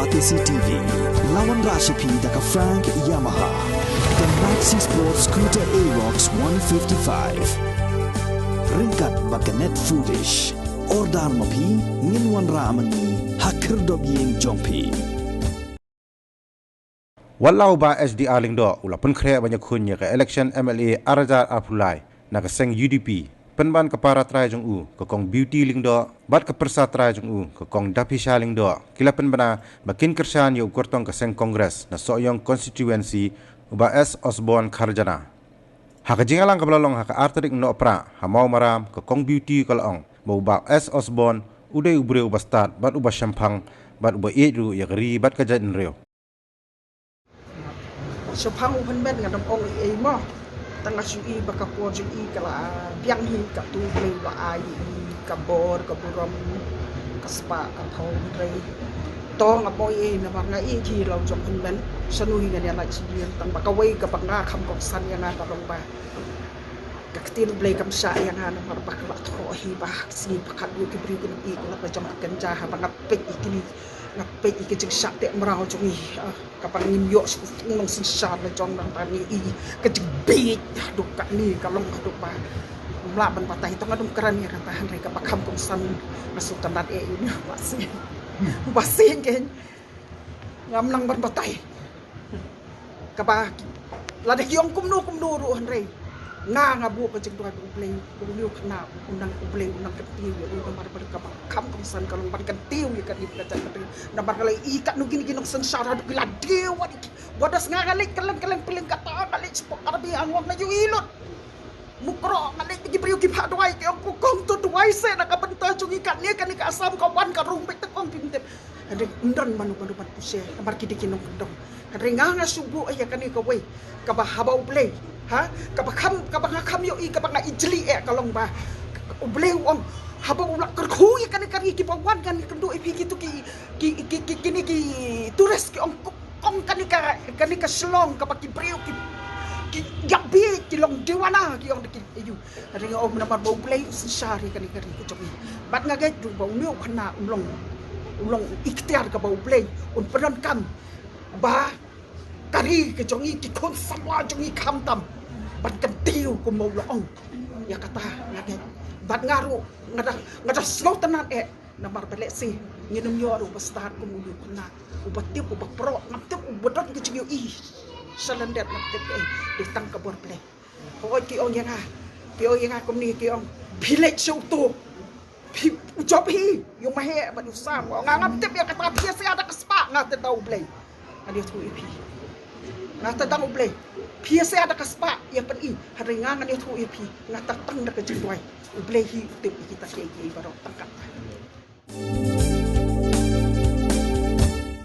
ATC TV, lawan Rashipi daka Frank Yamaha, the Maxi Sports Scooter Aerox 155. Ringkat bakanet foolish, ordar mapi, nginwan ramani, hakir dobyeng jompi. Walau ba SDR lingdo ulapun kre banyak kunya ke election MLA Arajar Apulai nak seng UDP penban kepara trai jong u ke kong beauty lingdo bat ke persa trai jong u ke kong dapisha lingdo kila penbana makin kersan yu kurtong ke seng kongres na soyong konstituensi uba S Osborne Kharjana hak jingalang ke belalong hak arterik no pra ha mau maram ke kong beauty kalong mau ba S Osborne udai ubre uba start bat uba syampang bat uba edu ya geri bat ke jadin reo Sepang upan ben ngadam ong mo tengah sui bakapuan sui kala biang hi ka tu play wa ai kabor kaburam kaspa athau rei tong apoi na banga i thi lo jong hun ben sanu hi ngania lai sian tang bakawai ka banga kham kong san yang na long ba kaktin play kam sa yang na mar bakla tho hi ba si bakat yu ki bri kun i kala pa jam kenca ha banga pek ikini ngapet ikijing sakte merau jongi kapang nimyo nong sinsar na jong nang tani i kejing bit dukak ni kalong dupa mlaban patah itu ngadum keran ya katahan reka pakam kong san nasutan dat ini masih ken ngamlang ban patah kapa ladek yong kumnu ru hanrei nga bu ka jing dua ubleng uliu kena undang ubleng undang ketiu ya undang mar berkap kam komsan kalong bar ketiu ya kan ibla jan ketiu nambar kalai ikat nu gini gini sensara du gila dewa bodas nga kalik kalen peling kata kalik spok arabi angwang na yu ilot mukro ngalik bigi priu ki pha duai ki ong kong tu duai se na ka benta chung ikat ni kan ka asam ka wan ka rumbek te kong pintep ade undan manu pan puse nambar kidi kinong kendong kadrenga nga subu ay kan ka wei ka ba haba ubleng ha kabakam yo i kabanga ijli kalong ba ubleu on haba ulak kerkhu kan kari ki pawan kan kendo ipi gitu ki kini ki turis ki on kong kan ka slong kabaki breu ki yabi ki long dewana ki on ki ayu ring om nambar bo ubleu sari kan kari ku jomi bat ngagai du ba unyo khana ulong ikhtiar ka ba ubleu un peran kam ba kari ke jongi ki kon samwa jongi kham tam bat kentiu ku mau loong ya kata ngake bat ngaru ngada slow tenan namar belek si nginum yo ru bestar ku mu kena ubatip ubak pro naptip ubodot ke jingi i salendet naptip ditang ka bor ple ko ki on yang ku ni ki on village show tu job hi yo mahe bat usam ngaptip ya kata biasa ada kespa ngate tau ple ada tu ipi ngata tang ublay piasa ada kaspa ya pen i haringangan itu ipi ngata tang da kejendwai ublay hi tip kita ke barok tangkat